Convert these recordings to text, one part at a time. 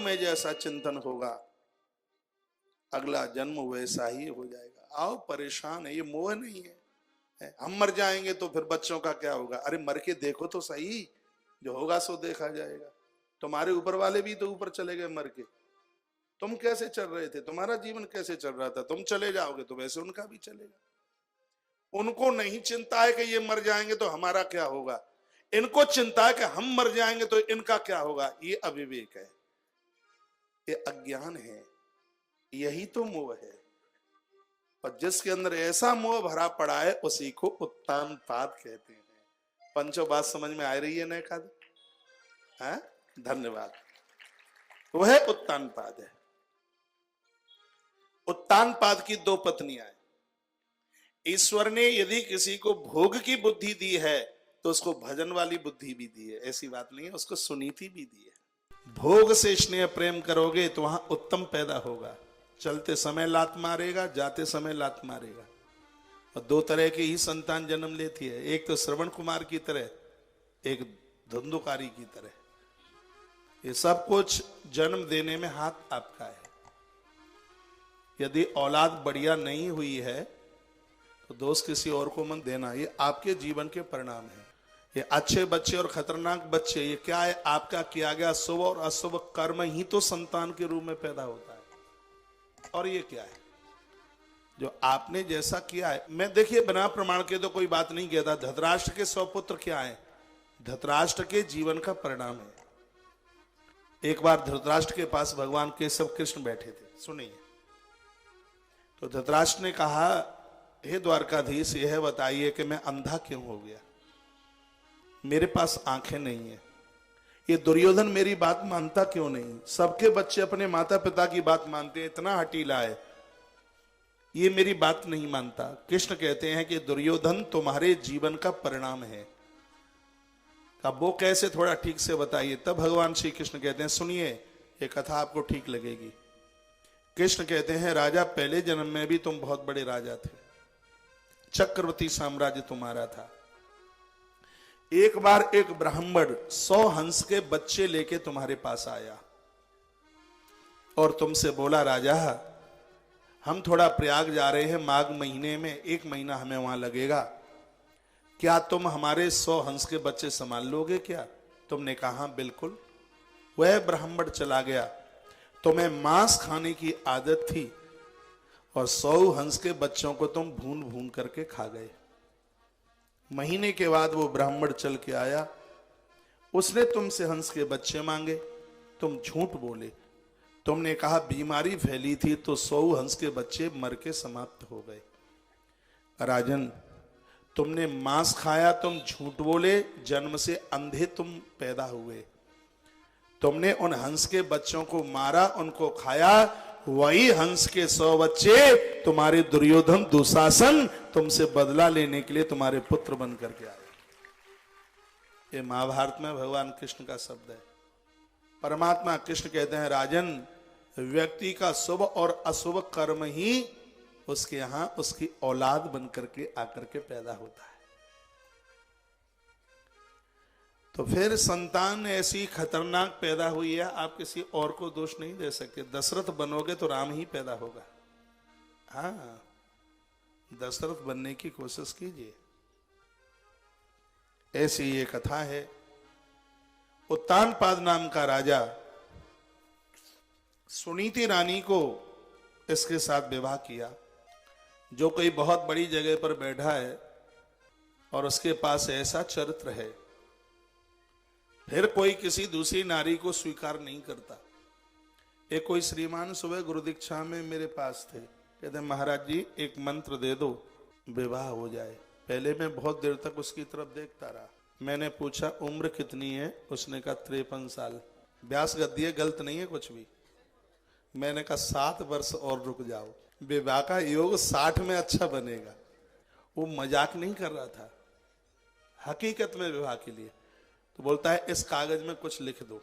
में जैसा चिंतन होगा अगला जन्म वैसा ही हो जाएगा। आओ परेशान है, ये मोह नहीं है। हम मर जाएंगे तो फिर बच्चों का क्या होगा? अरे मर के देखो तो सही, जो होगा सो देखा जाएगा। तुम्हारे ऊपर वाले भी तो ऊपर चले गए मर के। तुम कैसे चल रहे थे, तुम्हारा जीवन कैसे चल रहा था, तुम चले जाओगे तो वैसे उनका भी चलेगा। उनको नहीं चिंता है कि ये मर जाएंगे तो हमारा क्या होगा, इनको चिंता है कि हम मर जाएंगे तो इनका क्या होगा। ये अविवेक है, ये अज्ञान है, यही तो मोह है। और जिसके अंदर ऐसा मोह भरा पड़ा है उसी को उत्तानपाद कहते हैं। पंचो बात समझ में आ रही है ना? खाद है, धन्यवाद। वह उत्तानपाद है। उत्तानपाद की दो पत्नियां हैं। ईश्वर ने यदि किसी को भोग की बुद्धि दी है तो उसको भजन वाली बुद्धि भी दी है, ऐसी बात नहीं है, उसको सुनीति भी दी है। भोग से स्नेह प्रेम करोगे तो वहां उत्तम पैदा होगा। चलते समय लात मारेगा, जाते समय लात मारेगा। और दो तरह की ही संतान जन्म लेती है, एक तो श्रवण कुमार की तरह, एक धुंधुकारी की तरह। ये सब कुछ जन्म देने में हाथ आपका है। यदि औलाद बढ़िया नहीं हुई है तो दोष किसी और को मत देना, ये आपके जीवन के परिणाम है। ये अच्छे बच्चे और खतरनाक बच्चे, ये क्या है? आपका किया गया शुभ और अशुभ कर्म ही तो संतान के रूप में पैदा होता है। और ये क्या है? जो आपने जैसा किया है। मैं देखिए बिना प्रमाण के तो कोई बात नहीं कहता। धृतराष्ट्र के 100 पुत्र क्या है? धृतराष्ट्र के जीवन का परिणाम है। एक बार धृतराष्ट्र के पास भगवान केशव कृष्ण बैठे थे, सुनिए। तो धृतराष्ट्र ने कहा, हे द्वारकाधीश, यह बताइए कि मैं अंधा क्यों हो गया, मेरे पास आंखें नहीं है। ये दुर्योधन मेरी बात मानता क्यों नहीं? सबके बच्चे अपने माता पिता की बात मानते हैं, इतना हठीला है, ये मेरी बात नहीं मानता। कृष्ण कहते हैं कि दुर्योधन तुम्हारे जीवन का परिणाम है। अब वो कैसे, थोड़ा ठीक से बताइए। तब भगवान श्री कृष्ण कहते हैं, सुनिए ये कथा आपको ठीक लगेगी। कृष्ण कहते हैं, राजा पहले जन्म में भी तुम बहुत बड़े राजा थे, चक्रवर्ती साम्राज्य तुम्हारा था। एक बार एक ब्राह्मण 100 हंस के बच्चे लेके तुम्हारे पास आया और तुमसे बोला, राजा हम थोड़ा प्रयाग जा रहे हैं, माघ महीने में 1 महीना हमें वहां लगेगा, क्या तुम हमारे 100 हंस के बच्चे संभाल लोगे क्या? तुमने कहा बिल्कुल। वह ब्राह्मण चला गया। तुम्हें मांस खाने की आदत थी और 100 हंस के बच्चों को तुम भून भून करके खा गए। महीने के बाद वो ब्राह्मण चल के आया, उसने तुमसे हंस के बच्चे मांगे, तुम झूठ बोले। तुमने कहा बीमारी फैली थी तो 100 हंस के बच्चे मर के समाप्त हो गए। राजन, तुमने मांस खाया, तुम झूठ बोले, जन्म से अंधे तुम पैदा हुए। तुमने उन हंस के बच्चों को मारा, उनको खाया, वही हंस के 100 बच्चे तुम्हारे दुर्योधन दुशासन तुमसे बदला लेने के लिए तुम्हारे पुत्र बन करके आए। ये महाभारत में भगवान कृष्ण का शब्द है। परमात्मा कृष्ण कहते हैं, राजन, व्यक्ति का शुभ और अशुभ कर्म ही उसके यहां उसकी औलाद बन करके आकर के पैदा होता है। तो फिर संतान ऐसी खतरनाक पैदा हुई है, आप किसी और को दोष नहीं दे सकते। दशरथ बनोगे तो राम ही पैदा होगा। हाँ, दशरथ बनने की कोशिश कीजिए। ऐसी ये कथा है। उत्तानपाद नाम का राजा सुनीति रानी को इसके साथ विवाह किया। जो कोई बहुत बड़ी जगह पर बैठा है और उसके पास ऐसा चरित्र है, फिर कोई किसी दूसरी नारी को स्वीकार नहीं करता। एक कोई श्रीमान सुबह गुरु दीक्षा में मेरे पास थे, कहते महाराज जी एक मंत्र दे दो, विवाह हो जाए। पहले मैं बहुत देर तक उसकी तरफ देखता रहा। मैंने पूछा उम्र कितनी है? उसने कहा 53 साल। व्यास गद्य गलत नहीं है कुछ भी। मैंने कहा 7 वर्ष और रुक जाओ, विवाह का योग 60 में अच्छा बनेगा। वो मजाक नहीं कर रहा था, हकीकत में विवाह के लिए। तो बोलता है इस कागज में कुछ लिख दो।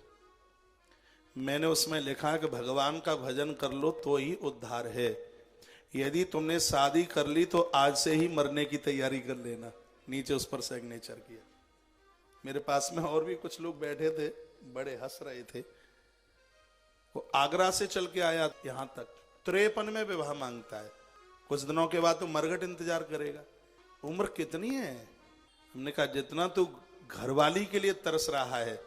मैंने उसमें लिखा कि भगवान का भजन कर लो तो ही उद्धार है। यदि तुमने शादी कर ली तो आज से ही मरने की तैयारी कर लेना। नीचे उस पर सिग्नेचर किया। मेरे पास में और भी कुछ लोग बैठे थे, बड़े हंस रहे थे। वो आगरा से चल के आया यहां तक, 53 में विवाह मांगता है। कुछ दिनों के बाद तो मरघट इंतजार करेगा। उम्र कितनी है? हमने कहा जितना तू घरवाली के लिए तरस रहा है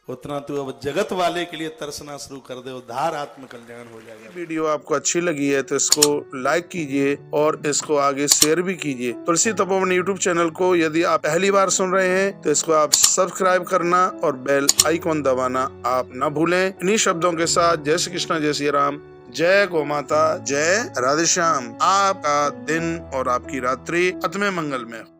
उतना तू अब जगत वाले के लिए तरसना शुरू कर दे, उद्धार आत्म कल्याण हो जाएगा। वीडियो आपको अच्छी लगी है तो इसको लाइक कीजिए और इसको आगे शेयर भी कीजिए। तुलसी तपोवन यूट्यूब चैनल को यदि आप पहली बार सुन रहे हैं तो इसको आप सब्सक्राइब करना और बेल आइकॉन दबाना आप न भूलें। इन्हीं शब्दों के साथ जय श्री कृष्ण, जय श्री राम, जय गौ माता, जय राधे श्याम। आपका दिन और आपकी रात्रि अतमे मंगल में।